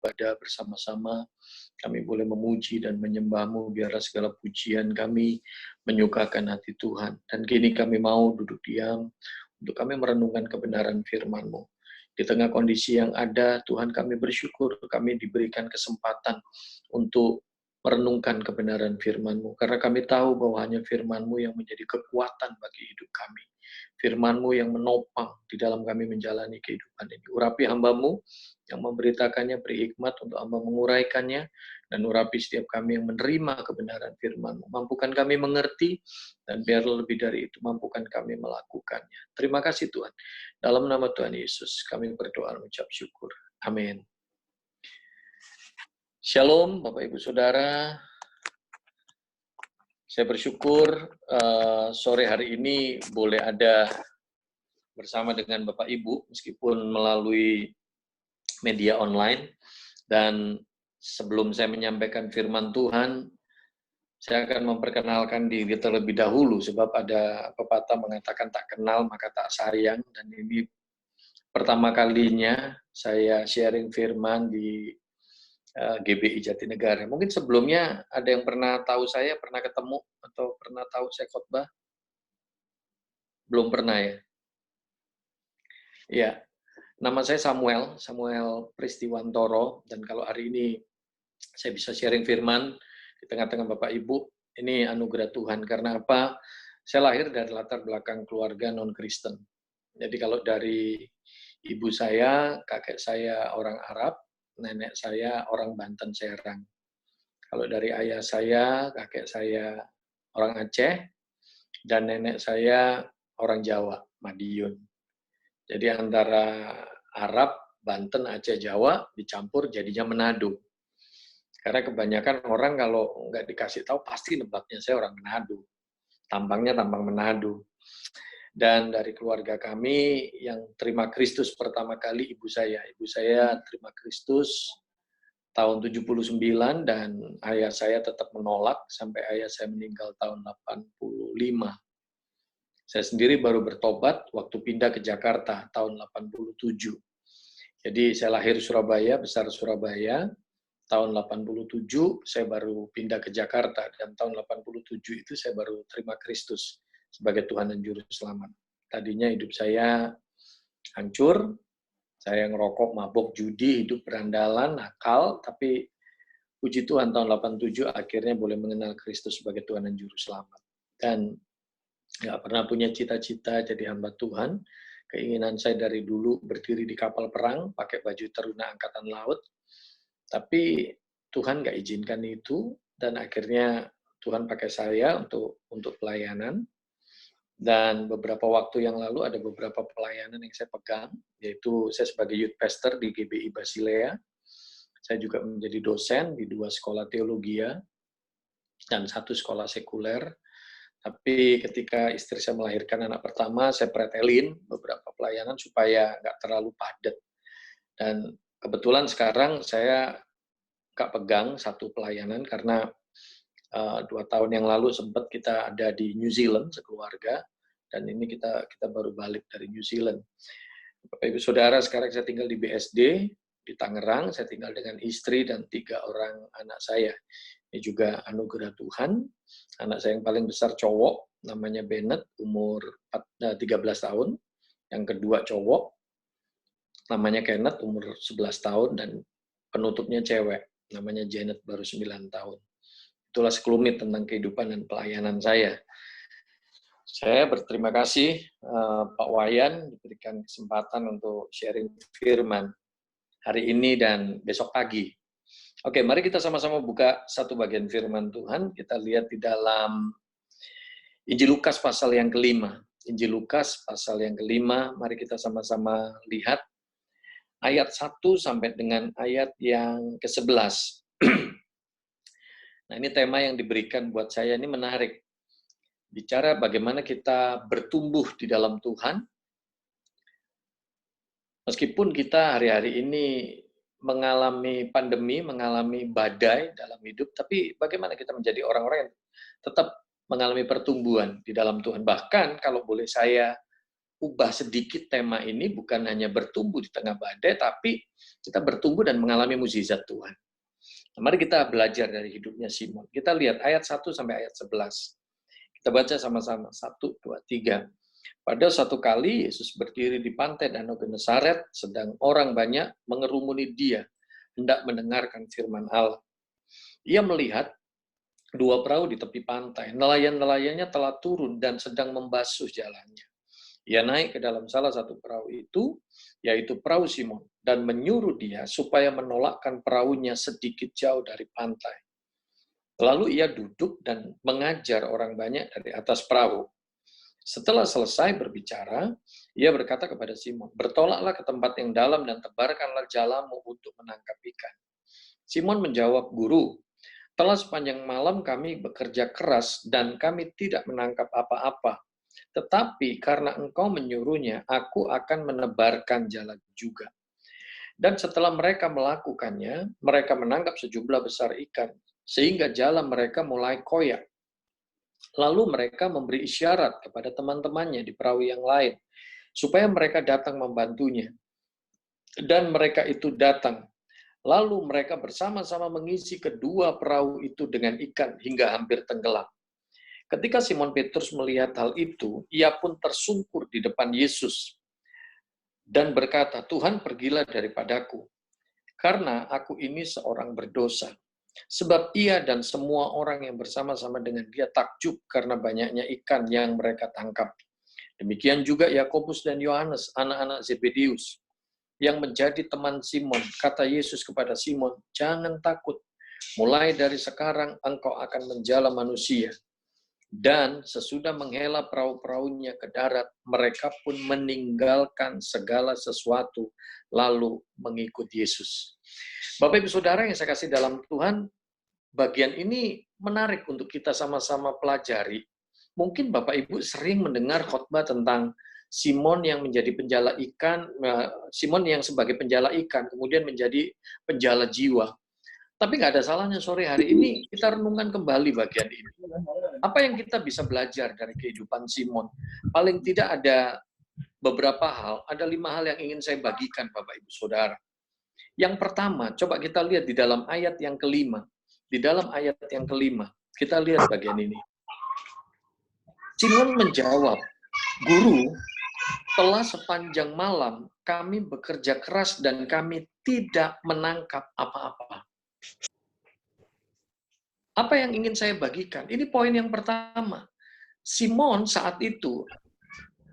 beribadah bersama-sama. Kami boleh memuji dan menyembah-Mu, biarlah segala pujian kami menyukakan hati Tuhan. Dan kini kami mau duduk diam untuk kami merenungkan kebenaran firman-Mu. Di tengah kondisi yang ada, Tuhan kami bersyukur kami diberikan kesempatan untuk merenungkan kebenaran firman-Mu. Karena kami tahu bahwa hanya firman-Mu yang menjadi kekuatan bagi hidup kami. Firman-Mu yang menopang di dalam kami menjalani kehidupan ini. Urapi hamba-Mu yang memberitakannya, beri hikmat untuk hamba menguraikannya, dan urapi setiap kami yang menerima kebenaran firman-Mu. Mampukan kami mengerti, dan biar lebih dari itu, mampukan kami melakukannya. Terima kasih Tuhan. Dalam nama Tuhan Yesus, kami berdoa mengucap syukur. Amin. Shalom, Bapak Ibu Saudara. Saya bersyukur sore hari ini boleh ada bersama dengan Bapak Ibu, meskipun melalui media online. Dan sebelum saya menyampaikan firman Tuhan, saya akan memperkenalkan diri terlebih dahulu, sebab ada pepatah mengatakan tak kenal maka tak sayang, dan ini pertama kalinya saya sharing firman di GBI Jatinegara. Mungkin sebelumnya ada yang pernah tahu saya, pernah ketemu, atau pernah tahu saya khotbah? Belum pernah ya? Ya, nama saya Samuel Pristiwantoro, dan kalau hari ini saya bisa sharing firman di tengah-tengah Bapak Ibu, ini anugerah Tuhan. Karena apa? Saya lahir dari latar belakang keluarga non-Kristen. Jadi kalau dari ibu saya, kakek saya orang Arab, nenek saya orang Banten Serang. Kalau dari ayah saya, kakek saya orang Aceh, dan nenek saya orang Jawa, Madiun. Jadi antara Arab, Banten, Aceh, Jawa dicampur jadinya Manado. Karena kebanyakan orang kalau nggak dikasih tahu pasti nebaknya saya orang Manado. Tampangnya tampang Manado. Dan dari keluarga kami yang terima Kristus pertama kali ibu saya. Ibu saya terima Kristus tahun 79 dan ayah saya tetap menolak sampai ayah saya meninggal tahun 85. Saya sendiri baru bertobat waktu pindah ke Jakarta tahun 87. Jadi saya lahir Surabaya, besar Surabaya. Tahun 87 saya baru pindah ke Jakarta, dan tahun 87 itu saya baru terima Kristus sebagai Tuhan dan Juru Selamat. Tadinya hidup saya hancur, saya ngerokok, mabok, judi, hidup berandalan, nakal, tapi puji Tuhan tahun 87 akhirnya boleh mengenal Kristus sebagai Tuhan dan Juru Selamat. Dan nggak pernah punya cita-cita jadi hamba Tuhan. Keinginan saya dari dulu berdiri di kapal perang, pakai baju Taruna Angkatan Laut. Tapi Tuhan nggak izinkan itu, dan akhirnya Tuhan pakai saya untuk pelayanan. Dan beberapa waktu yang lalu ada beberapa pelayanan yang saya pegang, yaitu saya sebagai youth pastor di GBI Basilea. Saya juga menjadi dosen di 2 sekolah teologi dan 1 sekolah sekuler. Tapi ketika istri saya melahirkan anak pertama, saya pretelin beberapa pelayanan supaya nggak terlalu padat. Dan kebetulan sekarang saya nggak pegang 1 pelayanan karena 2 tahun yang lalu sempat kita ada di New Zealand sekeluarga, dan ini kita baru balik dari New Zealand. Bapak Ibu Saudara, sekarang saya tinggal di BSD di Tangerang. Saya tinggal dengan istri dan 3 orang anak saya. Ini juga anugerah Tuhan. Anak saya yang paling besar cowok, namanya Bennett, umur 13 tahun. Yang kedua cowok, namanya Kenneth, umur 11 tahun. Dan penutupnya cewek, namanya Janet, baru 9 tahun. Itulah sekelumit tentang kehidupan dan pelayanan saya. Saya berterima kasih Pak Wayan diberikan kesempatan untuk sharing firman hari ini dan besok pagi. Oke, mari kita sama-sama buka satu bagian firman Tuhan. Kita lihat di dalam Injil Lukas pasal yang ke-5. Injil Lukas pasal yang ke-5, mari kita sama-sama lihat ayat 1 sampai dengan ayat yang ke-11. Nah, ini tema yang diberikan buat saya ini menarik. Bicara bagaimana kita bertumbuh di dalam Tuhan. Meskipun kita hari-hari ini mengalami pandemi, mengalami badai dalam hidup, tapi bagaimana kita menjadi orang-orang yang tetap mengalami pertumbuhan di dalam Tuhan. Bahkan kalau boleh saya ubah sedikit tema ini, bukan hanya bertumbuh di tengah badai, tapi kita bertumbuh dan mengalami mukjizat Tuhan. Nah, mari kita belajar dari hidupnya Simon. Kita lihat ayat 1 sampai ayat 11. Kita baca sama-sama. 1, 2, 3. Pada satu kali Yesus berdiri di pantai Danau Genesaret, sedang orang banyak mengerumuni dia, hendak mendengarkan firman Allah. Ia melihat dua perahu di tepi pantai. Nelayan-nelayannya telah turun dan sedang membasuh jalannya. Ia naik ke dalam salah satu perahu itu, yaitu perahu Simon, dan menyuruh dia supaya menolakkan perahunya sedikit jauh dari pantai. Lalu ia duduk dan mengajar orang banyak dari atas perahu. Setelah selesai berbicara, ia berkata kepada Simon, "Bertolaklah ke tempat yang dalam dan tebarkanlah jalamu untuk menangkap ikan." Simon menjawab, "Guru, telah sepanjang malam kami bekerja keras dan kami tidak menangkap apa-apa. Tetapi karena engkau menyuruhnya, aku akan menebarkan jala juga." Dan setelah mereka melakukannya, mereka menangkap sejumlah besar ikan, sehingga jala mereka mulai koyak. Lalu mereka memberi isyarat kepada teman-temannya di perahu yang lain, supaya mereka datang membantunya. Dan mereka itu datang. Lalu mereka bersama-sama mengisi kedua perahu itu dengan ikan hingga hampir tenggelam. Ketika Simon Petrus melihat hal itu, ia pun tersungkur di depan Yesus dan berkata, "Tuhan, pergilah daripadaku, karena aku ini seorang berdosa." Sebab ia dan semua orang yang bersama-sama dengan dia takjub karena banyaknya ikan yang mereka tangkap. Demikian juga Yakobus dan Yohanes, anak-anak Zebedeus, yang menjadi teman Simon. Kata Yesus kepada Simon, "Jangan takut, mulai dari sekarang engkau akan menjala manusia." Dan sesudah menghela perahu-perahunya ke darat, mereka pun meninggalkan segala sesuatu, lalu mengikut Yesus. Bapak Ibu Saudara yang saya kasih dalam Tuhan, bagian ini menarik untuk kita sama-sama pelajari. Mungkin Bapak Ibu sering mendengar khotbah tentang Simon yang menjadi penjala ikan, Simon yang sebagai penjala ikan, kemudian menjadi penjala jiwa. Tapi nggak ada salahnya sore hari ini kita renungkan kembali bagian ini. Apa yang kita bisa belajar dari kehidupan Simon? Paling tidak ada beberapa hal, ada 5 hal yang ingin saya bagikan Bapak Ibu Saudara. Yang pertama, coba kita lihat di dalam ayat yang kelima. Di dalam ayat yang kelima, kita lihat bagian ini. Simon menjawab, "Guru, telah sepanjang malam kami bekerja keras dan kami tidak menangkap apa-apa." Apa yang ingin saya bagikan? Ini poin yang pertama. Simon saat itu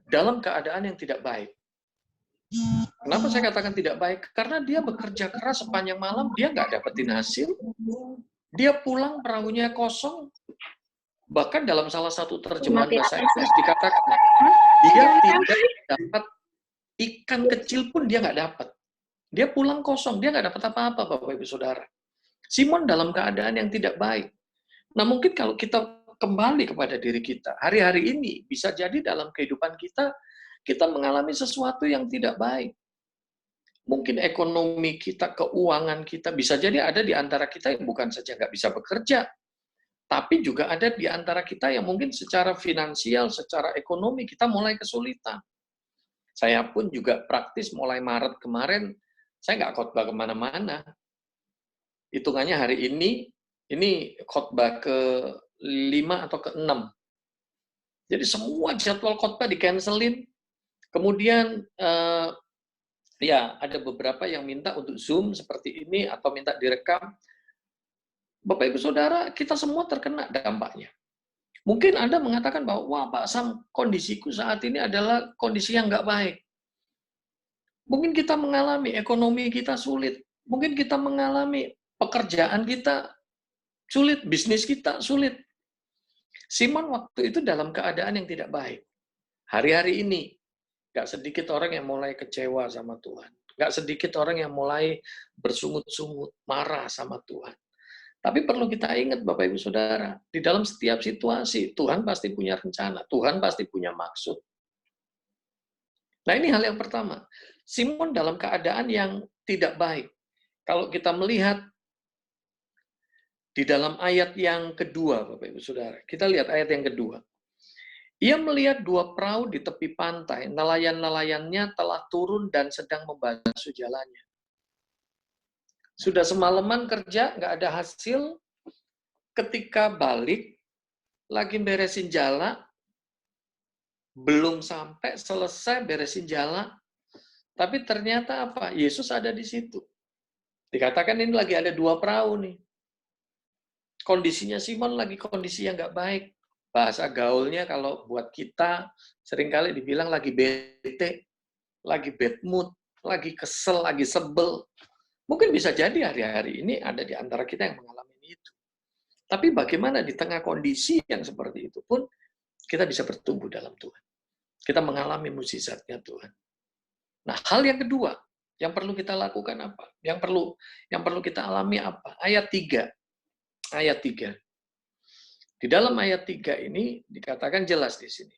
dalam keadaan yang tidak baik. Kenapa saya katakan tidak baik? Karena dia bekerja keras sepanjang malam, dia nggak dapetin hasil, dia pulang perahunya kosong, bahkan dalam salah satu terjemahan bahasa Inggris dikatakan, dia tidak dapat ikan kecil pun dia nggak dapat. Dia pulang kosong, dia nggak dapat apa-apa, Bapak Ibu Saudara. Simon dalam keadaan yang tidak baik. Nah, mungkin kalau kita kembali kepada diri kita, hari-hari ini bisa jadi dalam kehidupan kita, kita mengalami sesuatu yang tidak baik. Mungkin ekonomi kita, keuangan kita, bisa jadi ada di antara kita yang bukan saja nggak bisa bekerja, tapi juga ada di antara kita yang mungkin secara finansial, secara ekonomi kita mulai kesulitan. Saya pun juga praktis mulai Maret kemarin, saya nggak khotbah kemana-mana. Hitungannya hari ini khotbah ke-5 atau ke-6. Jadi semua jadwal khotbah di-cancelin. Kemudian ya ada beberapa yang minta untuk Zoom seperti ini atau minta direkam. Bapak Ibu Saudara, kita semua terkena dampaknya. Mungkin Anda mengatakan bahwa, "Wah Pak Sam, kondisiku saat ini adalah kondisi yang nggak baik." Mungkin kita mengalami ekonomi kita sulit. Mungkin kita mengalami pekerjaan kita sulit, bisnis kita sulit. Simon waktu itu dalam keadaan yang tidak baik. Hari-hari ini, nggak sedikit orang yang mulai kecewa sama Tuhan. Nggak sedikit orang yang mulai bersungut-sungut, marah sama Tuhan. Tapi perlu kita ingat Bapak Ibu Saudara, di dalam setiap situasi, Tuhan pasti punya rencana, Tuhan pasti punya maksud. Nah ini hal yang pertama, Simon dalam keadaan yang tidak baik. Kalau kita melihat di dalam ayat yang kedua, Bapak Ibu Saudara, kita lihat ayat yang kedua. Ia melihat dua perahu di tepi pantai, nelayan-nelayannya telah turun dan sedang membasuh jalannya. Sudah semalaman kerja, nggak ada hasil, ketika balik, lagi beresin jala, belum sampai selesai beresin jala, tapi ternyata apa? Yesus ada di situ. Dikatakan ini lagi ada dua perahu nih. Kondisinya Simon lagi kondisi yang nggak baik. Bahasa gaulnya kalau buat kita seringkali dibilang lagi bete, lagi bad mood, lagi kesel, lagi sebel. Mungkin bisa jadi hari-hari ini ada di antara kita yang mengalami itu. Tapi bagaimana di tengah kondisi yang seperti itu pun kita bisa bertumbuh dalam Tuhan. Kita mengalami mukjizatnya Tuhan. Nah, hal yang kedua yang perlu kita lakukan apa? Yang perlu kita alami apa? Ayat 3. Ayat 3. Di dalam ayat 3 ini dikatakan jelas di sini.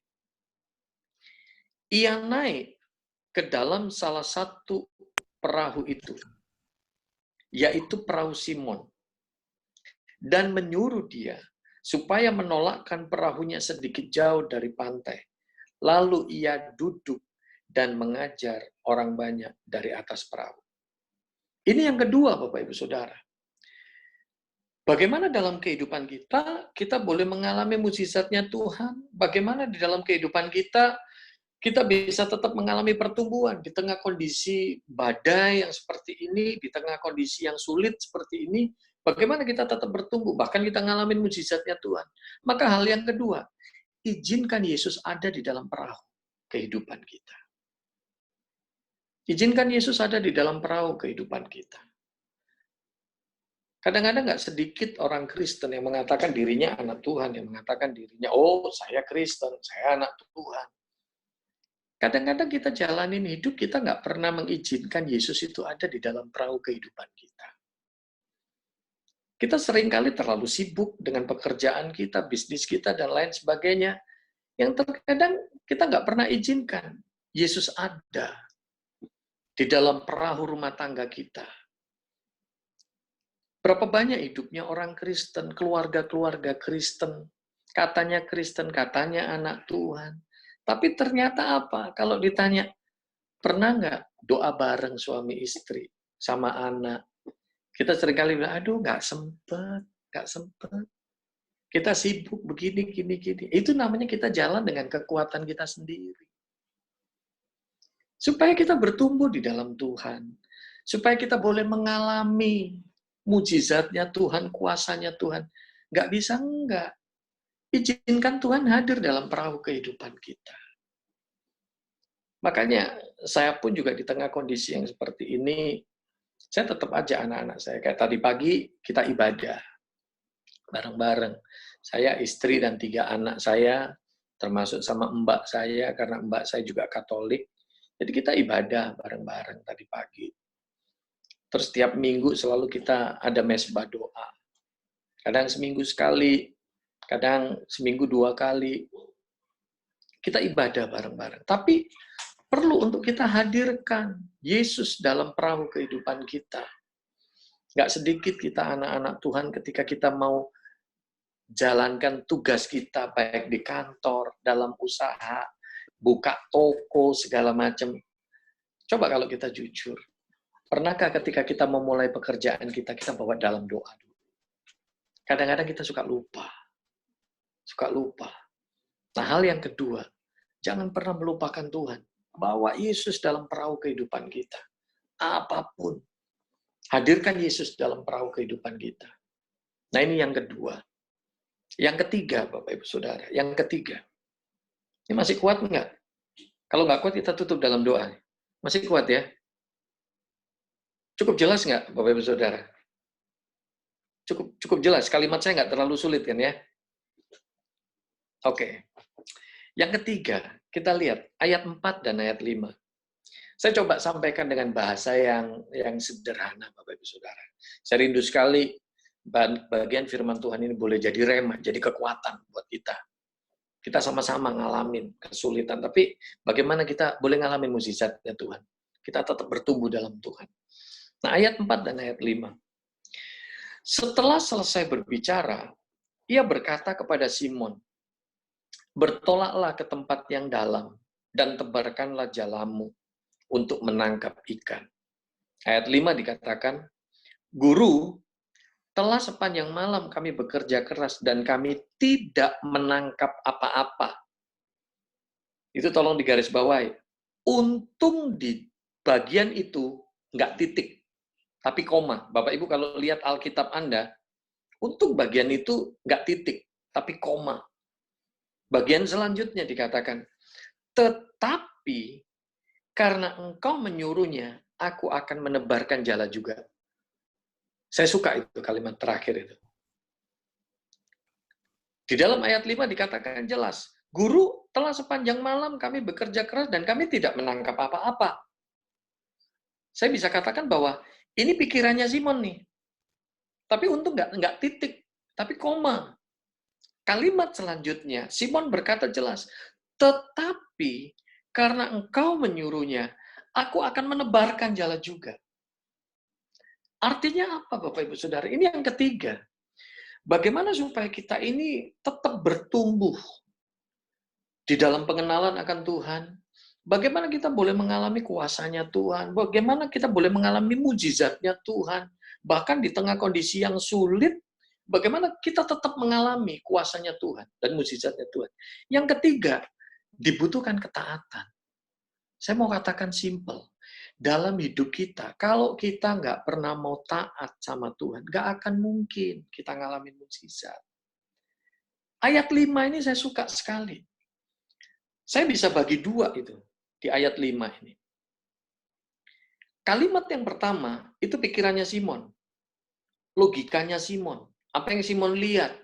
Ia naik ke dalam salah satu perahu itu, yaitu perahu Simon, dan menyuruh dia supaya menolakkan perahunya sedikit jauh dari pantai. Lalu ia duduk dan mengajar orang banyak dari atas perahu. Ini yang kedua, Bapak Ibu Saudara. Bagaimana dalam kehidupan kita boleh mengalami mukjizatnya Tuhan? Bagaimana di dalam kehidupan kita bisa tetap mengalami pertumbuhan di tengah kondisi badai yang seperti ini, di tengah kondisi yang sulit seperti ini, bagaimana kita tetap bertumbuh, bahkan kita ngalamin mukjizatnya Tuhan. Maka hal yang kedua, izinkan Yesus ada di dalam perahu kehidupan kita. Izinkan Yesus ada di dalam perahu kehidupan kita. Kadang-kadang nggak sedikit orang Kristen yang mengatakan dirinya anak Tuhan, yang mengatakan dirinya, oh saya Kristen, saya anak Tuhan. Kadang-kadang kita jalanin hidup, kita nggak pernah mengizinkan Yesus itu ada di dalam perahu kehidupan kita. Kita seringkali terlalu sibuk dengan pekerjaan kita, bisnis kita, dan lain sebagainya, yang terkadang kita nggak pernah izinkan Yesus ada di dalam perahu rumah tangga kita. Berapa banyak hidupnya orang Kristen, keluarga-keluarga Kristen, katanya Kristen, katanya anak Tuhan. Tapi ternyata apa? Kalau ditanya, pernah nggak doa bareng suami istri sama anak? Kita seringkali bilang, aduh nggak sempet. Kita sibuk begini, gini. Itu namanya kita jalan dengan kekuatan kita sendiri. Supaya kita bertumbuh di dalam Tuhan. Supaya kita boleh mengalami mujizatnya Tuhan, kuasanya Tuhan. Nggak bisa enggak. Izinkan Tuhan hadir dalam perahu kehidupan kita. Makanya saya pun juga di tengah kondisi yang seperti ini, saya tetap aja anak-anak saya. Kayak tadi pagi kita ibadah bareng-bareng. Saya, istri, dan 3 anak saya, termasuk sama mbak saya, karena mbak saya juga Katolik. Jadi kita ibadah bareng-bareng tadi pagi. Terus tiap minggu selalu kita ada mesbah doa. Kadang seminggu sekali, kadang seminggu 2 kali. Kita ibadah bareng-bareng. Tapi perlu untuk kita hadirkan Yesus dalam perahu kehidupan kita. Nggak sedikit kita anak-anak Tuhan ketika kita mau jalankan tugas kita, baik di kantor, dalam usaha, buka toko, segala macam. Coba kalau kita jujur. Pernahkah ketika kita memulai pekerjaan kita bawa dalam doa dulu? Kadang-kadang kita suka lupa. Nah, hal yang kedua, jangan pernah melupakan Tuhan. Bawa Yesus dalam perahu kehidupan kita. Apapun. Hadirkan Yesus dalam perahu kehidupan kita. Nah, ini yang kedua. Yang ketiga, Bapak Ibu Saudara. Yang ketiga. Ini masih kuat nggak? Kalau nggak kuat, kita tutup dalam doa. Masih kuat ya? Cukup jelas nggak, Bapak Ibu Saudara? Cukup jelas. Kalimat saya nggak terlalu sulit kan ya? Oke. Yang ketiga, kita lihat ayat 4 dan ayat 5. Saya coba sampaikan dengan bahasa yang sederhana, Bapak Ibu Saudara. Saya rindu sekali bagian firman Tuhan ini boleh jadi rema, jadi kekuatan buat kita. Kita sama-sama ngalamin kesulitan, tapi bagaimana kita boleh ngalamin mukjizatnya Tuhan. Kita tetap bertumbuh dalam Tuhan. Nah, ayat 4 dan ayat 5. Setelah selesai berbicara, ia berkata kepada Simon, bertolaklah ke tempat yang dalam dan tebarkanlah jalamu untuk menangkap ikan. Ayat 5 dikatakan, Guru, telah sepanjang malam kami bekerja keras dan kami tidak menangkap apa-apa. Itu tolong digarisbawahi. Untung di bagian itu nggak titik, tapi koma. Bapak Ibu kalau lihat Alkitab Anda, untung bagian itu nggak titik, tapi koma. Bagian selanjutnya dikatakan, tetapi karena engkau menyuruhnya, aku akan menebarkan jala juga. Saya suka itu kalimat terakhir itu. Di dalam ayat 5 dikatakan jelas, Guru, telah sepanjang malam kami bekerja keras dan kami tidak menangkap apa-apa. Saya bisa katakan bahwa ini pikirannya Simon nih. Tapi untung nggak titik, tapi koma. Kalimat selanjutnya, Simon berkata jelas, tetapi karena engkau menyuruhnya, aku akan menebarkan jala juga. Artinya apa Bapak Ibu Saudara? Ini yang ketiga. Bagaimana supaya kita ini tetap bertumbuh di dalam pengenalan akan Tuhan? Bagaimana kita boleh mengalami kuasanya Tuhan? Bagaimana kita boleh mengalami mujizatnya Tuhan? Bahkan di tengah kondisi yang sulit, bagaimana kita tetap mengalami kuasanya Tuhan dan mujizatnya Tuhan? Yang ketiga, dibutuhkan ketaatan. Saya mau katakan simple. Dalam hidup kita, kalau kita nggak pernah mau taat sama Tuhan, nggak akan mungkin kita ngalamin mujizat. Ayat 5 ini saya suka sekali. Saya bisa bagi dua itu di ayat 5 ini. Kalimat yang pertama, itu pikirannya Simon. Logikanya Simon. Apa yang Simon lihat?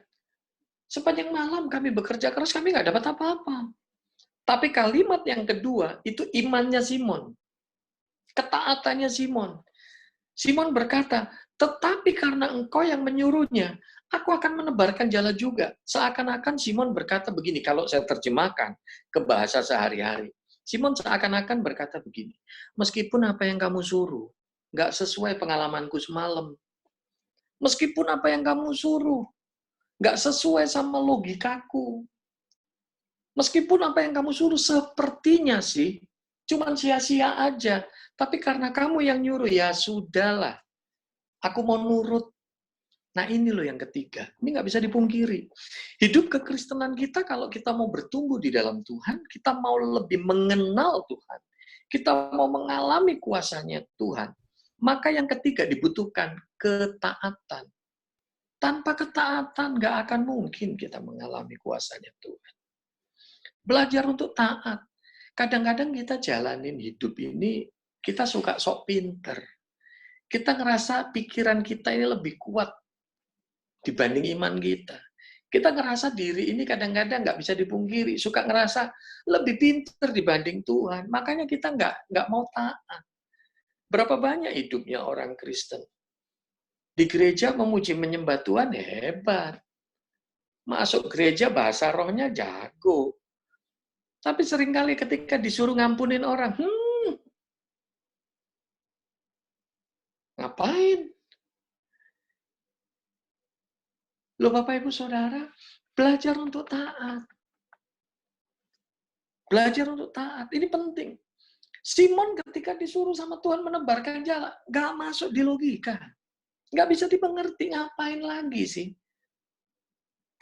Sepanjang malam kami bekerja keras, kami nggak dapat apa-apa. Tapi kalimat yang kedua, itu imannya Simon. Ketaatannya Simon. Simon berkata, tetapi karena engkau yang menyuruhnya, aku akan menebarkan jala juga. Seakan-akan Simon berkata begini, kalau saya terjemahkan ke bahasa sehari-hari. Simon seakan-akan berkata begini, meskipun apa yang kamu suruh, nggak sesuai pengalamanku semalam. Meskipun apa yang kamu suruh, nggak sesuai sama logikaku. Meskipun apa yang kamu suruh sepertinya sih, cuman sia-sia aja. Tapi karena kamu yang nyuruh, ya sudahlah. Aku mau nurut. Nah ini loh yang ketiga. Ini nggak bisa dipungkiri. Hidup kekristenan kita kalau kita mau bertumbuh di dalam Tuhan, kita mau lebih mengenal Tuhan, kita mau mengalami kuasanya Tuhan, maka yang ketiga dibutuhkan ketaatan. Tanpa ketaatan nggak akan mungkin kita mengalami kuasanya Tuhan. Belajar untuk taat. Kadang-kadang kita jalanin hidup ini, kita suka sok pinter. Kita ngerasa pikiran kita ini lebih kuat dibanding iman kita. Kita ngerasa diri ini kadang-kadang nggak bisa dipungkiri, suka ngerasa lebih pinter dibanding Tuhan. Makanya kita nggak mau taat. Berapa banyak hidupnya orang Kristen? Di gereja memuji menyembah Tuhan hebat. Masuk gereja bahasa rohnya jago. Tapi seringkali ketika disuruh ngampunin orang, ngapain? Loh Bapak Ibu Saudara, belajar untuk taat. Belajar untuk taat, ini penting. Simon ketika disuruh sama Tuhan menebarkan jala, nggak masuk di logika. Nggak bisa dimengerti, ngapain lagi sih?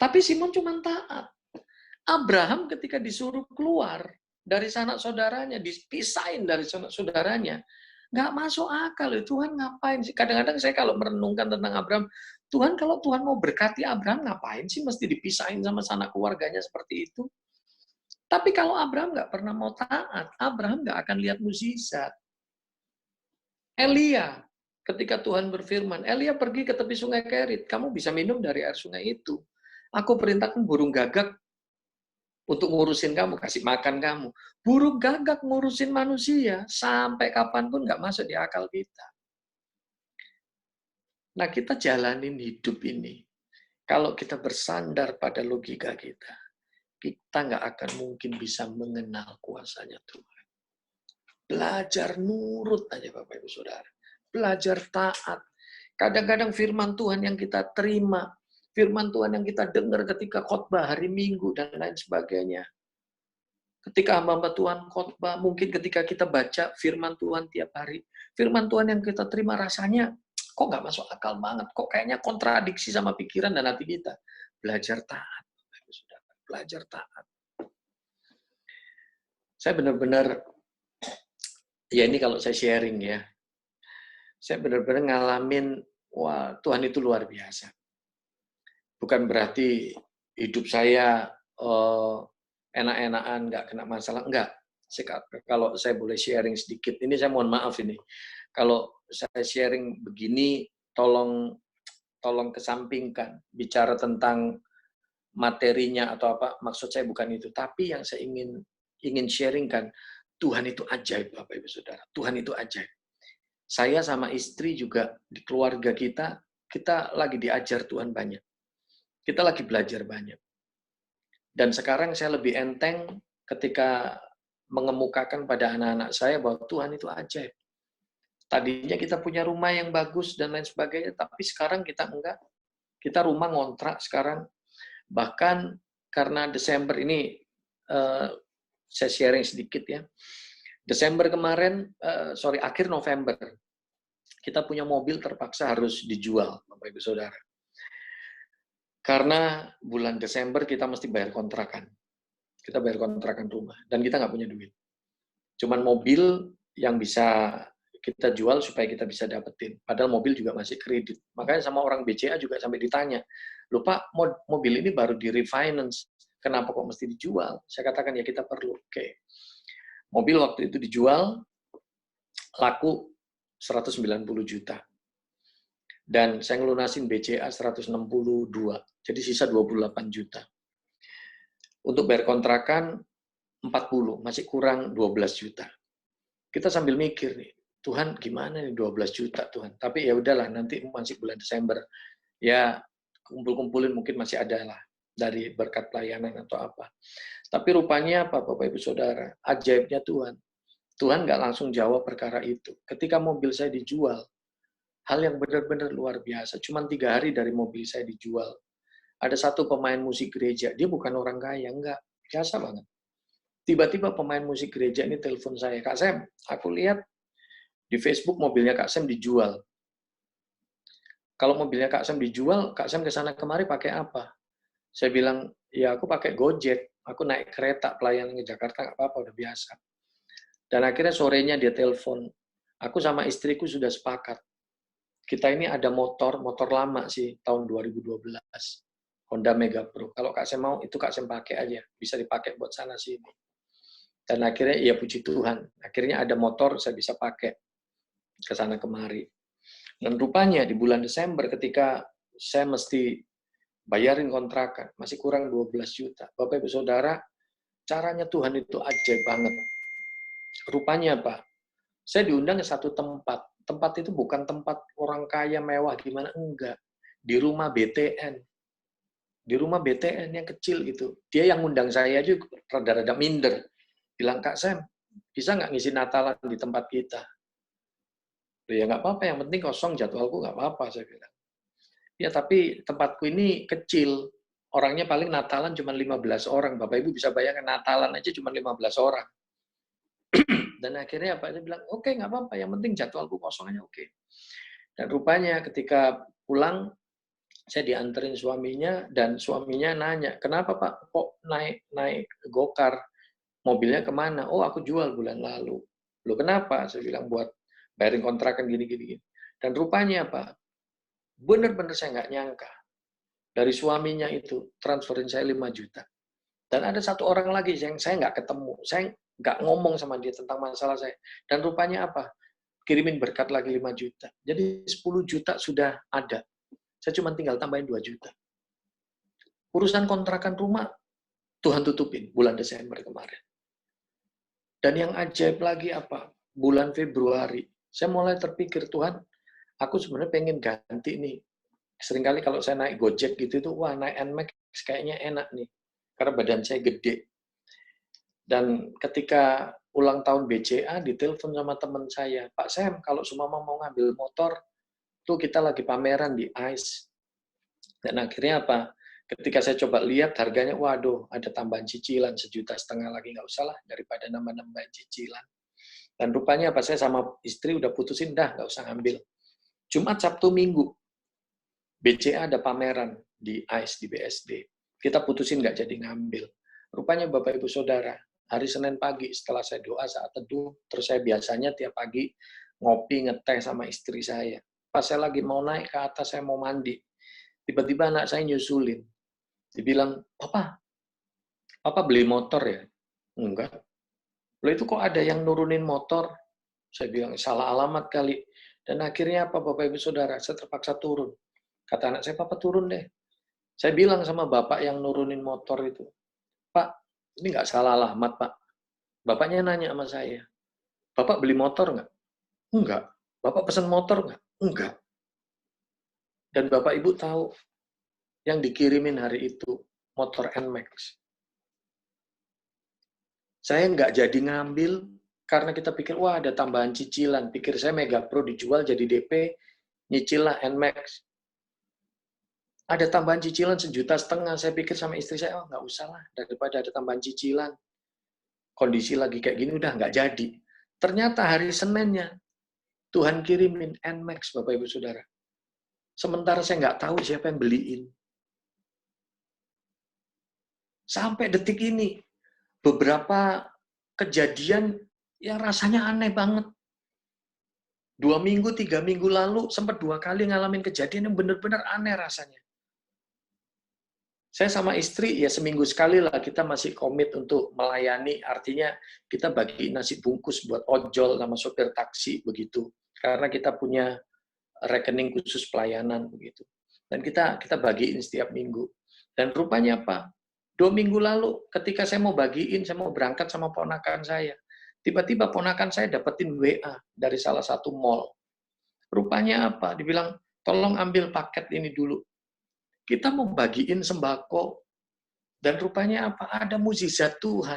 Tapi Simon cuma taat. Abraham ketika disuruh keluar dari sanak saudaranya, dipisahin dari sanak saudaranya, nggak masuk akal. Tuhan ngapain sih? Kadang-kadang saya kalau merenungkan tentang Abraham, Tuhan kalau Tuhan mau berkati Abraham, ngapain sih mesti dipisahin sama sanak keluarganya seperti itu? Tapi kalau Abraham nggak pernah mau taat, Abraham nggak akan lihat mukjizat. Elia, ketika Tuhan berfirman, Elia pergi ke tepi sungai Kerit, kamu bisa minum dari air sungai itu. Aku perintahkan burung gagak untuk ngurusin kamu, kasih makan kamu. Burung gagak ngurusin manusia, sampai kapanpun nggak masuk di akal kita. Nah, kita jalanin hidup ini. Kalau kita bersandar pada logika kita nggak akan mungkin bisa mengenal kuasanya Tuhan. Belajar nurut aja Bapak Ibu Saudara. Belajar taat. Kadang-kadang firman Tuhan yang kita terima, firman Tuhan yang kita dengar ketika khotbah hari Minggu dan lain sebagainya. Ketika hamba-hamba Tuhan khotbah, mungkin ketika kita baca firman Tuhan tiap hari, firman Tuhan yang kita terima rasanya kok nggak masuk akal banget, kok kayaknya kontradiksi sama pikiran dan hati kita. Belajar taat, saudara, belajar taat. Saya benar-benar, ya ini kalau saya sharing ya, saya benar-benar ngalamin, wah Tuhan itu luar biasa. Bukan berarti hidup saya enak-enakan, nggak kena masalah, enggak. Kalau saya boleh sharing sedikit, ini saya mohon maaf ini. Kalau saya sharing begini, tolong kesampingkan. Bicara tentang materinya atau apa, maksud saya bukan itu. Tapi yang saya ingin sharingkan, Tuhan itu ajaib, Bapak Ibu Saudara. Tuhan itu ajaib. Saya sama istri juga, di keluarga kita lagi diajar Tuhan banyak. Kita lagi belajar banyak. Dan sekarang saya lebih enteng ketika mengemukakan pada anak-anak saya bahwa Tuhan itu ajaib. Tadinya kita punya rumah yang bagus dan lain sebagainya, tapi sekarang kita enggak. Kita rumah ngontrak sekarang. Bahkan karena Desember ini, saya sharing sedikit ya. Desember kemarin, akhir November, kita punya mobil terpaksa harus dijual, Bapak Ibu Saudara. Karena bulan Desember kita mesti bayar kontrakan. Kita bayar kontrakan rumah. Dan kita nggak punya duit. Cuman mobil yang bisa kita jual supaya kita bisa dapetin. Padahal mobil juga masih kredit. Makanya sama orang BCA juga sampai ditanya, "Loh Pak, mobil ini baru di refinance. Kenapa kok mesti dijual?" Saya katakan, ya kita perlu. Oke. Mobil waktu itu dijual, laku 190 juta. Dan saya ngelunasin BCA 162. Jadi sisa 28 juta. Untuk bayar kontrakan 40, masih kurang 12 juta. Kita sambil mikir nih, Tuhan gimana nih 12 juta Tuhan. Tapi ya udahlah, nanti masih bulan Desember. Ya kumpul-kumpulin mungkin masih ada lah dari berkat pelayanan atau apa. Tapi rupanya apa Bapak Ibu Saudara? Ajaibnya Tuhan. Tuhan nggak langsung jawab perkara itu. Ketika mobil saya dijual, hal yang benar-benar luar biasa. Cuman 3 hari dari mobil saya dijual. Ada satu pemain musik gereja, dia bukan orang kaya, enggak. Biasa banget. Tiba-tiba pemain musik gereja ini telepon saya, "Kak Sem, aku lihat di Facebook mobilnya Kak Sem dijual. Kalau mobilnya Kak Sem dijual, Kak Sem ke sana kemari pakai apa?" Saya bilang, "Ya aku pakai Gojek, aku naik kereta pelayanan ke Jakarta, nggak apa-apa, udah biasa." Dan akhirnya sorenya dia telepon, "Aku sama istriku sudah sepakat. Kita ini ada motor lama sih, tahun 2012. Honda Mega Pro. Kalau Kak Sem mau, itu Kak Sem pakai aja. Bisa dipakai buat sana sini." Dan akhirnya, ya puji Tuhan, akhirnya ada motor saya bisa pakai ke sana kemari. Dan rupanya di bulan Desember ketika saya mesti bayarin kontrakan, masih kurang 12 juta. Bapak Ibu Saudara, caranya Tuhan itu ajaib banget. Rupanya apa? Saya diundang ke satu tempat. Tempat itu bukan tempat orang kaya mewah gimana, enggak. Di rumah BTN. Di rumah BTN yang kecil gitu. Dia yang ngundang saya juga rada-rada minder. Bilang, "Kak Sem, bisa nggak ngisi Natalan di tempat kita?" Ya nggak apa-apa, yang penting kosong jadwalku nggak apa-apa, saya bilang. Ya tapi tempatku ini kecil, orangnya paling Natalan cuma 15 orang. Bapak Ibu bisa bayangkan Natalan aja cuma 15 orang. Dan akhirnya Pak bilang, "Oke, nggak apa-apa, yang penting jadwalku kosong aja, oke." Dan rupanya ketika pulang, saya dianterin suaminya, dan suaminya nanya, "Kenapa Pak, kok naik gokar? Mobilnya kemana?" "Oh, aku jual bulan lalu." "Loh kenapa?" Saya bilang, "Buat bayarin kontrakan gini-gini." Dan rupanya apa? Benar-benar saya nggak nyangka. Dari suaminya itu, transferin saya 5 juta. Dan ada satu orang lagi yang saya nggak ketemu. Saya nggak ngomong sama dia tentang masalah saya. Dan rupanya apa? Kirimin berkat lagi 5 juta. Jadi 10 juta sudah ada. Saya cuma tinggal tambahin 2 juta. Urusan kontrakan rumah, Tuhan tutupin bulan Desember kemarin. Dan yang ajaib lagi apa? Bulan Februari, saya mulai terpikir, Tuhan, aku sebenarnya pengen ganti nih. Seringkali kalau saya naik Gojek gitu, itu wah naik NMAX kayaknya enak nih. Karena badan saya gede. Dan ketika ulang tahun BCA, ditelepon sama teman saya, "Pak Sam, kalau semua mau ngambil motor, tuh kita lagi pameran di ICE. Dan akhirnya apa? Ketika saya coba lihat harganya, waduh, ada tambahan cicilan 1,5 juta lagi, nggak usah lah, daripada nambah-nambahin cicilan. Dan rupanya apa? Saya sama istri udah putusin, dah nggak usah ngambil. Jumat, Sabtu, Minggu, BCA ada pameran di AIS, di BSD. Kita putusin nggak jadi ngambil. Rupanya Bapak Ibu Saudara, hari Senin pagi setelah saya doa saat teduh, terus saya biasanya tiap pagi ngopi, ngeteh sama istri saya. Pas saya lagi mau naik ke atas, saya mau mandi. Tiba-tiba anak saya nyusulin. Dibilang, Papa beli motor ya? Enggak. Loh itu kok ada yang nurunin motor? Saya bilang, salah alamat kali. Dan akhirnya apa Bapak Ibu Saudara? Saya terpaksa turun. Kata anak saya, Papa turun deh. Saya bilang sama bapak yang nurunin motor itu, Pak, ini nggak salah alamat, Pak. Bapaknya nanya sama saya, Bapak beli motor nggak? Enggak. Bapak pesan motor nggak? Enggak. Dan Bapak Ibu tahu, yang dikirimin hari itu, motor NMAX. Saya nggak jadi ngambil, karena kita pikir, wah ada tambahan cicilan. Pikir saya Mega Pro dijual jadi DP, nyicil lah NMAX. Ada tambahan cicilan 1,5 juta. Saya pikir sama istri saya, oh nggak usah lah, daripada ada tambahan cicilan. Kondisi lagi kayak gini udah nggak jadi. Ternyata hari Seninnya, Tuhan kirimin NMAX, Bapak Ibu Saudara. Sementara saya nggak tahu siapa yang beliin. Sampai detik ini, beberapa kejadian yang rasanya aneh banget. 2 minggu, 3 minggu lalu, sempat 2 kali ngalamin kejadian yang benar-benar aneh rasanya. Saya sama istri, ya seminggu sekali lah kita masih komit untuk melayani, artinya kita bagi nasi bungkus buat ojol sama sopir taksi, begitu. Karena kita punya rekening khusus pelayanan, begitu. Dan kita bagiin setiap minggu. Dan rupanya apa? 2 minggu lalu, ketika saya mau bagiin, saya mau berangkat sama ponakan saya, tiba-tiba ponakan saya dapetin WA dari salah satu mall. Rupanya apa? Dibilang, tolong ambil paket ini dulu. Kita mau bagiin sembako, dan rupanya apa? Ada mukjizat Tuhan.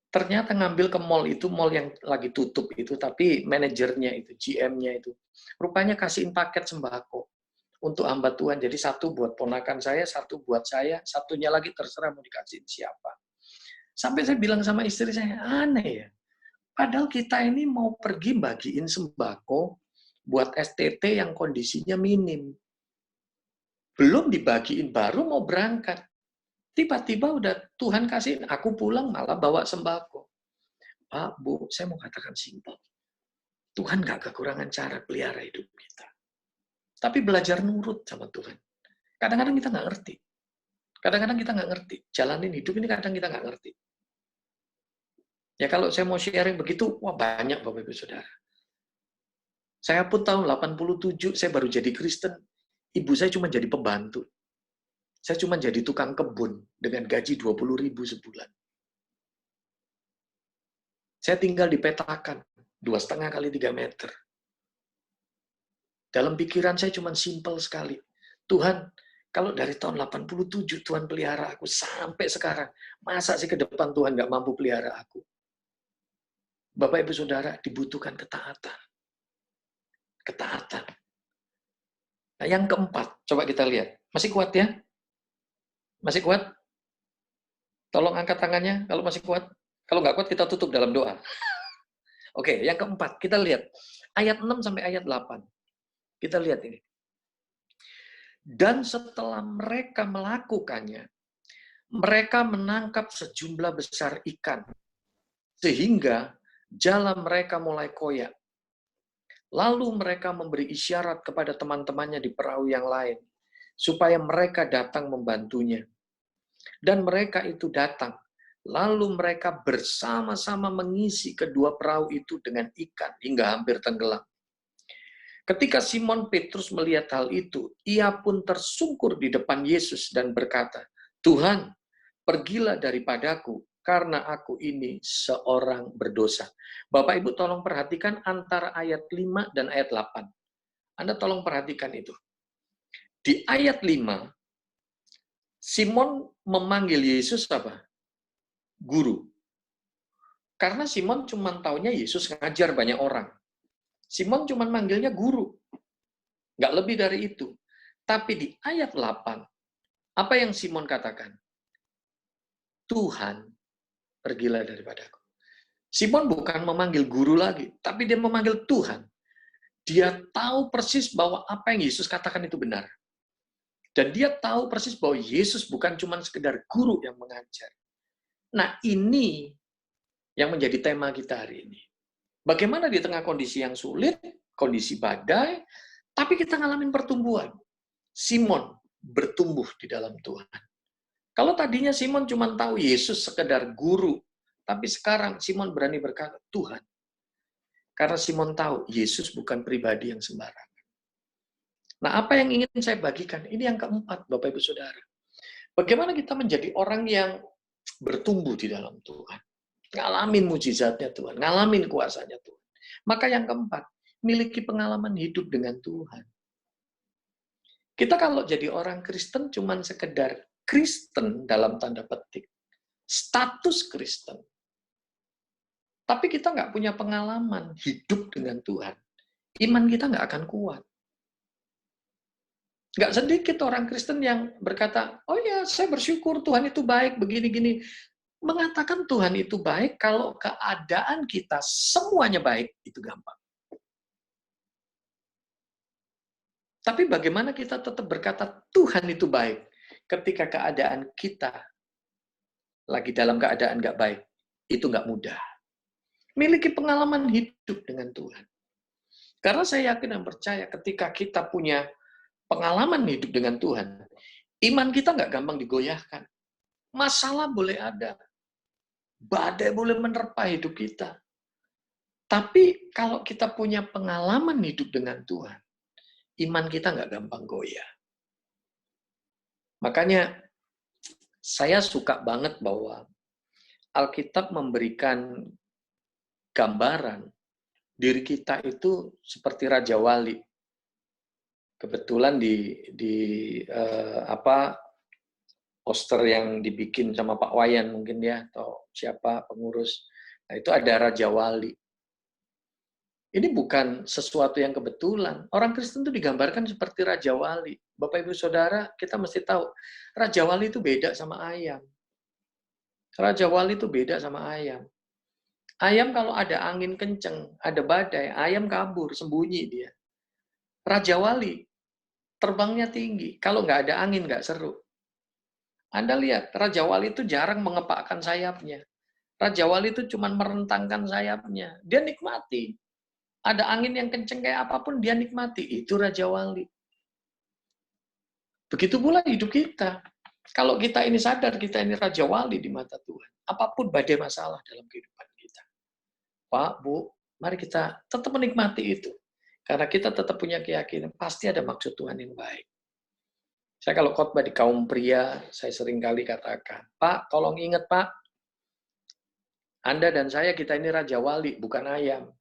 Ternyata ngambil ke mall itu, mall yang lagi tutup itu, tapi manajernya itu, GM-nya itu, rupanya kasihin paket sembako untuk hamba Tuhan. Jadi satu buat ponakan saya, satu buat saya, satunya lagi terserah mau dikasihin siapa. Sampai saya bilang sama istri saya, aneh ya. Padahal kita ini mau pergi bagiin sembako buat STT yang kondisinya minim. Belum dibagiin, baru mau berangkat. Tiba-tiba udah Tuhan kasih, aku pulang malah bawa sembako. Pak, Bu, saya mau katakan simpel. Tuhan nggak kekurangan cara pelihara hidup kita. Tapi belajar nurut sama Tuhan. Kadang-kadang kita nggak ngerti. Kadang-kadang kita nggak ngerti. Jalanin hidup ini kadang kita nggak ngerti. Ya kalau saya mau sharing begitu, wah banyak Bapak Ibu Saudara. Saya pun tahun 87, saya baru jadi Kristen. Ibu saya cuma jadi pembantu. Saya cuma jadi tukang kebun dengan gaji 20.000 sebulan. Saya tinggal di petakan, 2,5 kali 3 meter. Dalam pikiran saya cuma simpel sekali. Tuhan, kalau dari tahun 87 Tuhan pelihara aku sampai sekarang, masa sih ke depan Tuhan nggak mampu pelihara aku? Bapak Ibu Saudara, dibutuhkan ketaatan. Ketaatan. Nah, yang keempat, coba kita lihat. Masih kuat ya? Masih kuat? Tolong angkat tangannya kalau masih kuat. Kalau nggak kuat, kita tutup dalam doa. Oke, yang keempat, kita lihat. Ayat 6 sampai ayat 8. Kita lihat ini. Dan setelah mereka melakukannya, mereka menangkap sejumlah besar ikan, sehingga jala mereka mulai koyak. Lalu mereka memberi isyarat kepada teman-temannya di perahu yang lain, supaya mereka datang membantunya. Dan mereka itu datang. Lalu mereka bersama-sama mengisi kedua perahu itu dengan ikan hingga hampir tenggelam. Ketika Simon Petrus melihat hal itu, ia pun tersungkur di depan Yesus dan berkata, Tuhan, pergilah daripadaku, karena aku ini seorang berdosa. Bapak Ibu tolong perhatikan antara ayat 5 dan ayat 8. Anda tolong perhatikan itu. Di ayat 5, Simon memanggil Yesus apa? Guru. Karena Simon cuma taunya Yesus ngajar banyak orang. Simon cuma manggilnya guru. Nggak lebih dari itu. Tapi di ayat 8, apa yang Simon katakan? Tuhan, pergilah daripadaku. Simon bukan memanggil guru lagi, tapi dia memanggil Tuhan. Dia tahu persis bahwa apa yang Yesus katakan itu benar. Dan dia tahu persis bahwa Yesus bukan cuma sekedar guru yang mengajar. Nah, ini yang menjadi tema kita hari ini. Bagaimana di tengah kondisi yang sulit, kondisi badai, tapi kita ngalamin pertumbuhan. Simon bertumbuh di dalam Tuhan. Kalau tadinya Simon cuma tahu Yesus sekedar guru, tapi sekarang Simon berani berkata, Tuhan. Karena Simon tahu Yesus bukan pribadi yang sembarangan. Nah, apa yang ingin saya bagikan? Ini yang keempat, Bapak Ibu Saudara. Bagaimana kita menjadi orang yang bertumbuh di dalam Tuhan. Ngalamin mujizatnya Tuhan, ngalamin kuasanya Tuhan. Maka yang keempat, miliki pengalaman hidup dengan Tuhan. Kita kalau jadi orang Kristen cuman sekedar Kristen dalam tanda petik. Status Kristen. Tapi kita nggak punya pengalaman hidup dengan Tuhan. Iman kita nggak akan kuat. Nggak sedikit orang Kristen yang berkata, oh ya saya bersyukur Tuhan itu baik, begini-gini. Mengatakan Tuhan itu baik kalau keadaan kita semuanya baik, itu gampang. Tapi bagaimana kita tetap berkata Tuhan itu baik ketika keadaan kita lagi dalam keadaan nggak baik? Itu nggak mudah. Miliki pengalaman hidup dengan Tuhan. Karena saya yakin dan percaya ketika kita punya pengalaman hidup dengan Tuhan, iman kita nggak gampang digoyahkan. Masalah boleh ada. Badai boleh menerpa hidup kita. Tapi kalau kita punya pengalaman hidup dengan Tuhan, iman kita nggak gampang goyah. Makanya saya suka banget bahwa Alkitab memberikan gambaran diri kita itu seperti Raja Wali. Kebetulan di poster yang dibikin sama Pak Wayan mungkin ya, atau siapa pengurus. Nah, itu ada Raja Wali. Ini bukan sesuatu yang kebetulan. Orang Kristen itu digambarkan seperti Raja Wali. Bapak Ibu Saudara, kita mesti tahu, Raja Wali itu beda sama ayam. Raja Wali itu beda sama ayam. Ayam kalau ada angin kenceng, ada badai, ayam kabur, sembunyi dia. Raja Wali, terbangnya tinggi. Kalau nggak ada angin, nggak seru. Anda lihat, Raja Wali itu jarang mengepakkan sayapnya. Raja Wali itu cuma merentangkan sayapnya. Dia nikmati. Ada angin yang kenceng kayak apapun, dia nikmati. Itu Raja Wali. Begitu pula hidup kita. Kalau kita ini sadar, kita ini Raja Wali di mata Tuhan. Apapun badai masalah dalam kehidupan kita. Pak, Bu, mari kita tetap menikmati itu. Karena kita tetap punya keyakinan, pasti ada maksud Tuhan yang baik. Saya kalau khotbah di kaum pria, saya sering kali katakan, Pak, tolong ingat Pak, Anda dan saya, kita ini Raja Wali, bukan ayam.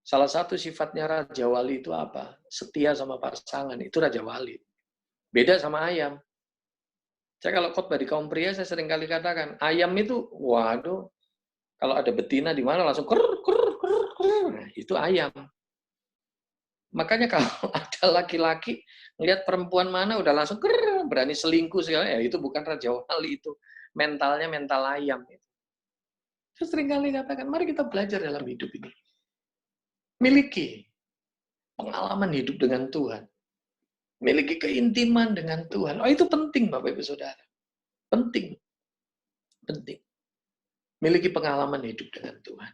Salah satu sifatnya Raja Wali itu apa? Setia sama pasangan, itu Raja Wali. Beda sama ayam. Saya kalau khotbah di kaum pria, saya sering kali katakan, ayam itu, waduh, kalau ada betina di mana langsung krr, krr, krr, krr. Nah, itu ayam. Makanya kalau ada laki-laki ngelihat perempuan mana udah langsung krr, berani selingkuh segala, ya itu bukan Raja Wali, itu mentalnya mental ayam. Saya sering kali katakan, mari kita belajar dalam hidup ini. Miliki pengalaman hidup dengan Tuhan. Miliki keintiman dengan Tuhan. Oh, itu penting Bapak Ibu Saudara. Penting. Penting. Miliki pengalaman hidup dengan Tuhan.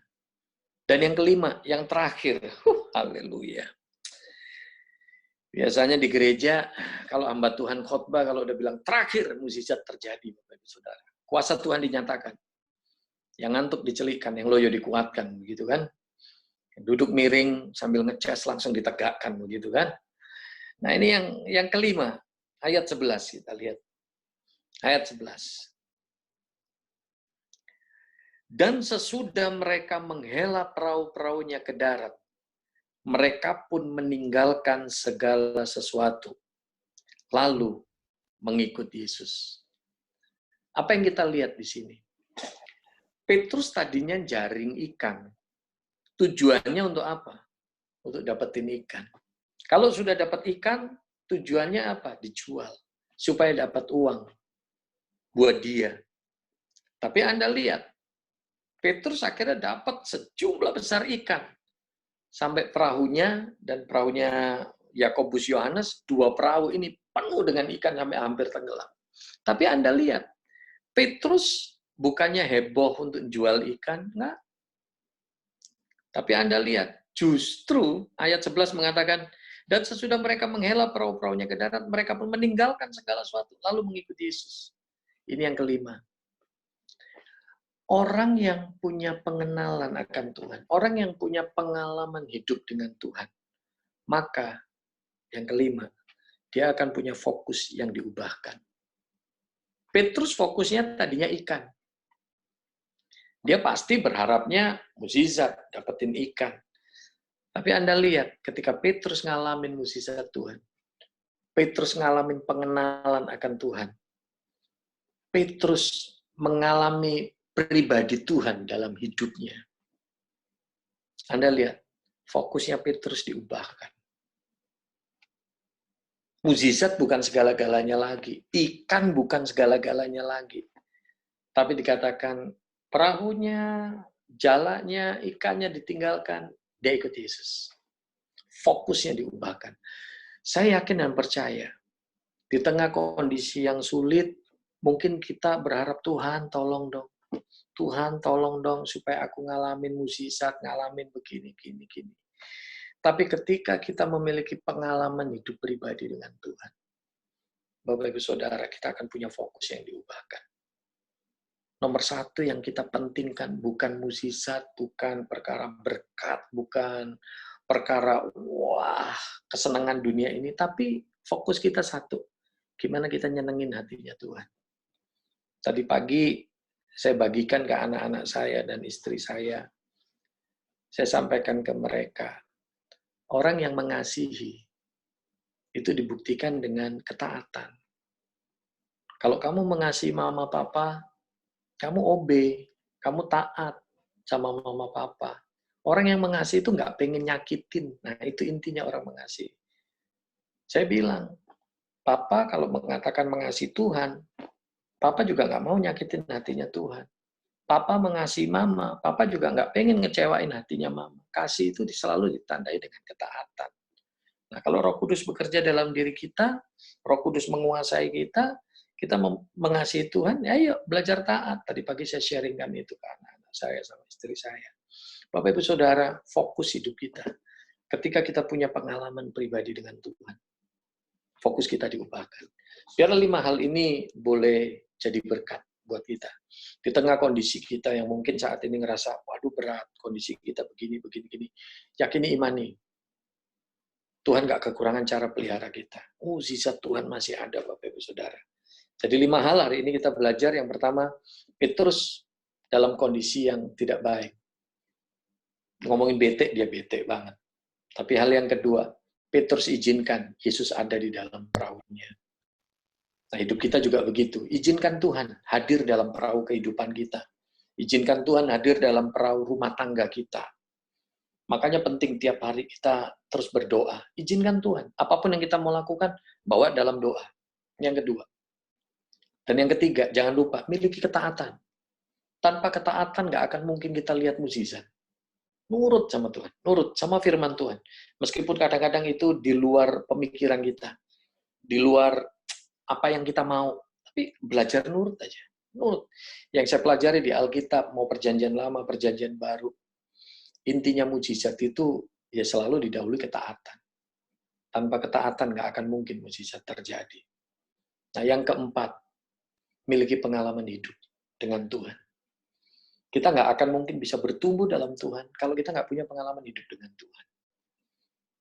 Dan yang kelima, yang terakhir. Haleluya. Biasanya di gereja, kalau hamba Tuhan khotbah, kalau udah bilang terakhir, mukjizat terjadi Bapak Ibu Saudara. Kuasa Tuhan dinyatakan. Yang ngantuk dicelikkan, yang loyo dikuatkan. Begitu kan? Duduk miring sambil ngecas langsung ditegakkan. Begitu kan? Nah ini yang kelima, ayat 11 kita lihat. Ayat 11. Dan sesudah mereka menghela perahu-perahunya ke darat, mereka pun meninggalkan segala sesuatu, lalu mengikut Yesus. Apa yang kita lihat di sini? Petrus tadinya jaring ikan. Tujuannya untuk apa? Untuk dapetin ikan. Kalau sudah dapat ikan, tujuannya apa? Dijual. Supaya dapat uang buat dia. Tapi Anda lihat, Petrus akhirnya dapat sejumlah besar ikan. Sampai perahunya, dan perahunya Yakobus Yohanes, 2 perahu ini penuh dengan ikan sampai hampir tenggelam. Tapi Anda lihat, Petrus bukannya heboh untuk jual ikan, enggak. Tapi Anda lihat, justru ayat 11 mengatakan, dan sesudah mereka menghela perahu-perahunya ke darat, mereka pun meninggalkan segala sesuatu, lalu mengikuti Yesus. Ini yang kelima. Orang yang punya pengenalan akan Tuhan, orang yang punya pengalaman hidup dengan Tuhan, maka yang kelima, dia akan punya fokus yang diubahkan. Petrus fokusnya tadinya ikan. Dia pasti berharapnya mukjizat, dapetin ikan. Tapi Anda lihat, ketika Petrus ngalamin mukjizat Tuhan, Petrus ngalamin pengenalan akan Tuhan, Petrus mengalami pribadi Tuhan dalam hidupnya. Anda lihat, fokusnya Petrus diubahkan. Mukjizat bukan segala-galanya lagi, ikan bukan segala-galanya lagi. Tapi dikatakan perahunya, jalannya, ikannya ditinggalkan, dia ikut Yesus. Fokusnya diubahkan. Saya yakin dan percaya, di tengah kondisi yang sulit, mungkin kita berharap, Tuhan tolong dong. Tuhan tolong dong supaya aku ngalamin mukjizat, ngalamin begini, gini, gini. Tapi ketika kita memiliki pengalaman hidup pribadi dengan Tuhan, Bapak Ibu Saudara, kita akan punya fokus yang diubahkan. Nomor satu yang kita pentingkan bukan mukjizat, bukan perkara berkat, bukan perkara wah kesenangan dunia ini, tapi fokus kita satu, gimana kita nyenengin hatinya Tuhan. Tadi pagi saya bagikan ke anak-anak saya dan istri saya sampaikan ke mereka, orang yang mengasihi itu dibuktikan dengan ketaatan. Kalau kamu mengasihi mama papa, kamu obey, kamu taat sama mama papa. Orang yang mengasihi itu nggak pengen nyakitin. Nah, itu intinya orang mengasihi. Saya bilang, papa kalau mengatakan mengasihi Tuhan, papa juga nggak mau nyakitin hatinya Tuhan. Papa mengasihi mama, papa juga nggak pengen ngecewain hatinya mama. Kasih itu selalu ditandai dengan ketaatan. Nah, kalau Roh Kudus bekerja dalam diri kita, Roh Kudus menguasai kita, kita mengasihi Tuhan, ya ayo belajar taat. Tadi pagi saya sharingkan itu ke anak-anak saya sama istri saya. Bapak Ibu Saudara, fokus hidup kita. Ketika kita punya pengalaman pribadi dengan Tuhan, fokus kita diubahkan. Biarlah 5 hal ini boleh jadi berkat buat kita. Di tengah kondisi kita yang mungkin saat ini ngerasa, waduh berat, kondisi kita begini, begini. Yakini, imani. Tuhan gak kekurangan cara pelihara kita. Mukjizat Tuhan masih ada, Bapak Ibu Saudara. Jadi 5 hal hari ini kita belajar. Yang pertama, Petrus dalam kondisi yang tidak baik. Ngomongin bete, dia bete banget. Tapi hal yang kedua, Petrus izinkan Yesus ada di dalam perahunya. Nah, hidup kita juga begitu. Izinkan Tuhan hadir dalam perahu kehidupan kita. Izinkan Tuhan hadir dalam perahu rumah tangga kita. Makanya penting tiap hari kita terus berdoa. Izinkan Tuhan. Apapun yang kita mau lakukan, bawa dalam doa. Yang kedua. Dan yang ketiga, jangan lupa, miliki ketaatan. Tanpa ketaatan nggak akan mungkin kita lihat mukjizat. Nurut sama Tuhan, nurut sama firman Tuhan. Meskipun kadang-kadang itu di luar pemikiran kita, di luar apa yang kita mau, tapi belajar nurut aja. Nurut. Yang saya pelajari di Alkitab, mau perjanjian lama, perjanjian baru, intinya mukjizat itu ya selalu didahului ketaatan. Tanpa ketaatan nggak akan mungkin mukjizat terjadi. Nah, yang keempat, miliki pengalaman hidup dengan Tuhan. Kita nggak akan mungkin bisa bertumbuh dalam Tuhan kalau kita nggak punya pengalaman hidup dengan Tuhan.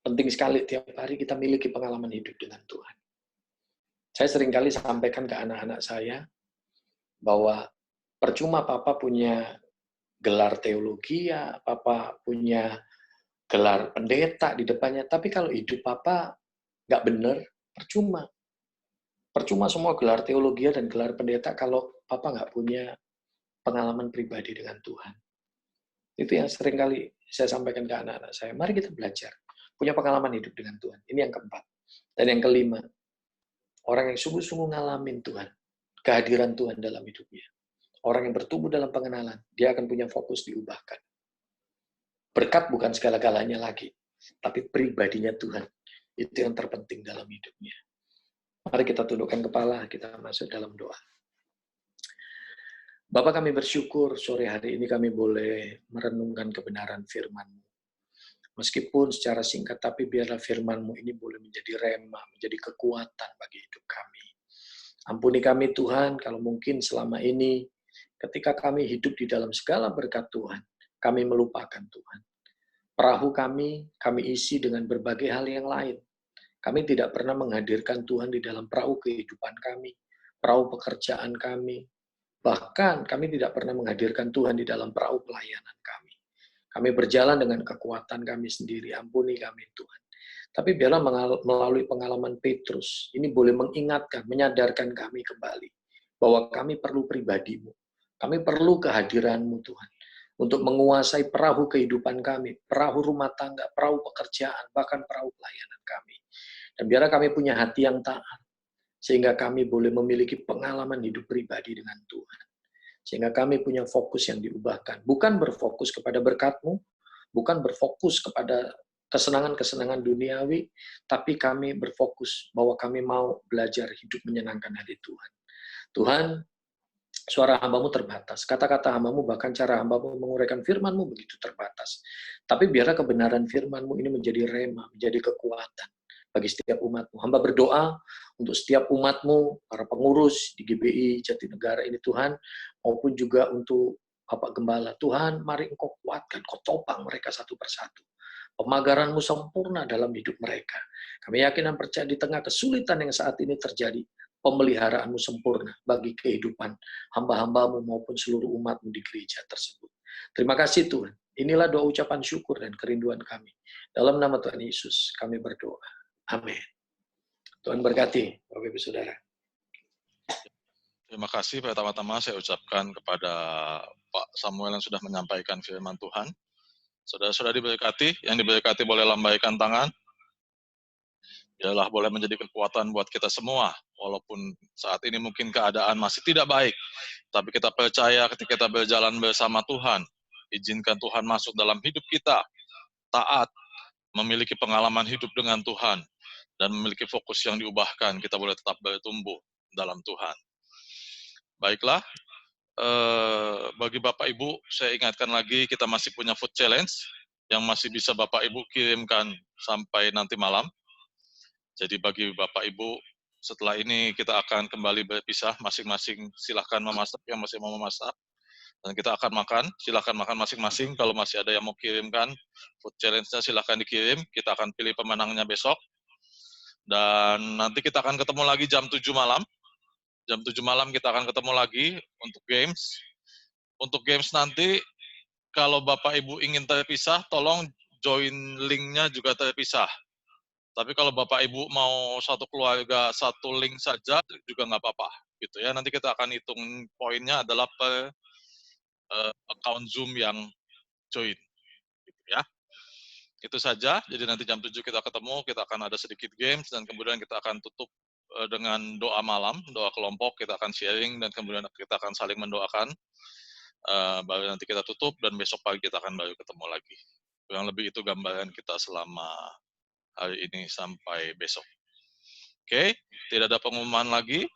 Penting sekali tiap hari kita miliki pengalaman hidup dengan Tuhan. Saya seringkali sampaikan ke anak-anak saya bahwa percuma Papa punya gelar teologi, ya, Papa punya gelar pendeta di depannya, tapi kalau hidup Papa nggak benar, percuma. Percuma semua gelar teologi dan gelar pendeta kalau Papa nggak punya pengalaman pribadi dengan Tuhan. Itu yang seringkali saya sampaikan ke anak-anak saya. Mari kita belajar. Punya pengalaman hidup dengan Tuhan. Ini yang keempat. Dan yang kelima, orang yang sungguh-sungguh ngalamin Tuhan, kehadiran Tuhan dalam hidupnya. Orang yang bertumbuh dalam pengenalan, dia akan punya fokus diubahkan. Berkat bukan segala-galanya lagi, tapi pribadinya Tuhan. Itu yang terpenting dalam hidupnya. Mari kita tundukkan kepala, kita masuk dalam doa. Bapa, kami bersyukur sore hari ini kami boleh merenungkan kebenaran firman-Mu. Meskipun secara singkat, tapi biarlah firman-Mu ini boleh menjadi rema, menjadi kekuatan bagi hidup kami. Ampuni kami Tuhan, kalau mungkin selama ini ketika kami hidup di dalam segala berkat Tuhan, kami melupakan Tuhan. Perahu kami isi dengan berbagai hal yang lain. Kami tidak pernah menghadirkan Tuhan di dalam perahu kehidupan kami, perahu pekerjaan kami. Bahkan kami tidak pernah menghadirkan Tuhan di dalam perahu pelayanan kami. Kami berjalan dengan kekuatan kami sendiri, ampuni kami Tuhan. Tapi biarlah melalui pengalaman Petrus, ini boleh mengingatkan, menyadarkan kami kembali, bahwa kami perlu pribadi-Mu. Kami perlu kehadiran-Mu Tuhan, untuk menguasai perahu kehidupan kami, perahu rumah tangga, perahu pekerjaan, bahkan perahu pelayanan kami. Dan biarlah kami punya hati yang taat, sehingga kami boleh memiliki pengalaman hidup pribadi dengan Tuhan. Sehingga kami punya fokus yang diubahkan. Bukan berfokus kepada berkat-Mu, bukan berfokus kepada kesenangan-kesenangan duniawi, tapi kami berfokus bahwa kami mau belajar hidup menyenangkan hati Tuhan. Tuhan, suara hamba-Mu terbatas. Kata-kata hamba-Mu, bahkan cara hamba-Mu menguraikan firman-Mu begitu terbatas. Tapi biarlah kebenaran firman-Mu ini menjadi rema, menjadi kekuatan bagi setiap umat-Mu. Hamba berdoa untuk setiap umat-Mu, para pengurus di GBI Jatinegara ini Tuhan, maupun juga untuk Bapak Gembala. Tuhan, mari Engkau kuatkan, Kau topang mereka satu persatu. Pemagaran-Mu sempurna dalam hidup mereka. Kami yakin dan percaya di tengah kesulitan yang saat ini terjadi, pemeliharaan-Mu sempurna bagi kehidupan hamba-hamba-Mu maupun seluruh umat-Mu di gereja tersebut. Terima kasih Tuhan. Inilah doa ucapan syukur dan kerinduan kami. Dalam nama Tuhan Yesus kami berdoa. Amin. Tuhan berkati, Bapak Ibu Saudara. Terima kasih. Pertama-tama saya ucapkan kepada Pak Samuel yang sudah menyampaikan firman Tuhan. Saudara-saudara diberkati, yang diberkati boleh lambaikan tangan. Biarlah boleh menjadi kekuatan buat kita semua. Walaupun saat ini mungkin keadaan masih tidak baik, tapi kita percaya ketika kita berjalan bersama Tuhan, izinkan Tuhan masuk dalam hidup kita, taat, memiliki pengalaman hidup dengan Tuhan, dan memiliki fokus yang diubahkan, kita boleh tetap bertumbuh dalam Tuhan. Baiklah, bagi Bapak Ibu, saya ingatkan lagi, kita masih punya food challenge, yang masih bisa Bapak Ibu kirimkan sampai nanti malam. Jadi bagi Bapak Ibu, setelah ini kita akan kembali berpisah, masing-masing silahkan memasak, yang masih mau memasak, dan kita akan makan, silahkan makan masing-masing, kalau masih ada yang mau kirimkan, food challenge-nya silahkan dikirim, kita akan pilih pemenangnya besok. Dan nanti kita akan ketemu lagi jam 7 malam. Jam 7 malam kita akan ketemu lagi untuk games. Untuk games nanti, kalau Bapak Ibu ingin terpisah, tolong join link-nya juga terpisah. Tapi kalau Bapak Ibu mau satu keluarga, satu link saja, juga nggak apa-apa. Gitu ya. Nanti kita akan hitung poinnya adalah per account Zoom yang join. Gitu ya. Itu saja, jadi nanti jam 7 kita ketemu, kita akan ada sedikit games, dan kemudian kita akan tutup dengan doa malam, doa kelompok, kita akan sharing, dan kemudian kita akan saling mendoakan, baru nanti kita tutup, dan besok pagi kita akan baru ketemu lagi. Kurang lebih itu gambaran kita selama hari ini sampai besok. Oke, tidak ada pengumuman lagi,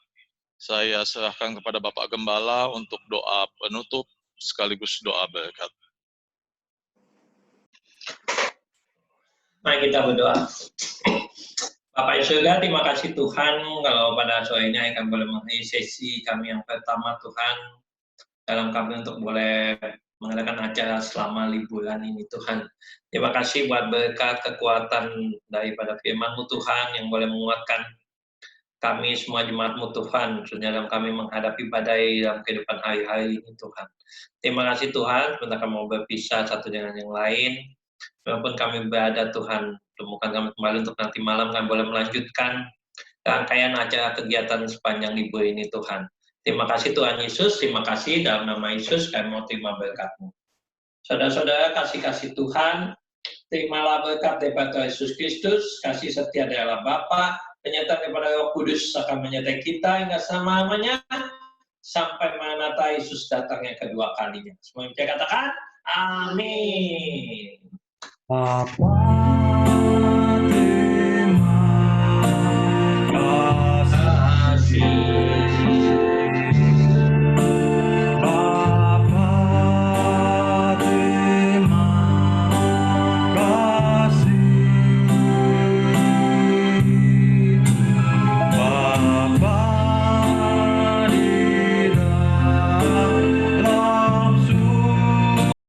saya serahkan kepada Bapak Gembala untuk doa penutup, sekaligus doa berkat. Mari kita berdoa. Bapak di surga, terima kasih Tuhan kalau pada sore ini akan boleh mengakhiri sesi kami yang pertama Tuhan, dalam kami untuk boleh mengadakan acara selama liburan ini Tuhan. Terima kasih buat berkat kekuatan daripada firman-Mu Tuhan yang boleh menguatkan kami semua jemaat-Mu Tuhan, dalam kami menghadapi badai dalam kehidupan hari-hari ini Tuhan. Terima kasih Tuhan, sebentar kami mau berpisah satu dengan yang lain. Walaupun kami berada Tuhan, temukan kami kembali untuk nanti malam kami boleh melanjutkan rangkaian acara kegiatan sepanjang libur ini Tuhan. Terima kasih Tuhan Yesus, terima kasih dalam nama Yesus kami mau terima berkat-Mu. Saudara-saudara kasih-kasih Tuhan, terimalah berkat daripada Tuhan Yesus Kristus, kasih setia dari Allah Bapa, penyertaan daripada Roh Kudus akan menyertai kita hingga selama-lamanya, sampai Maranatha Yesus datang yang kedua kalinya. Semua yang saya katakan, amin.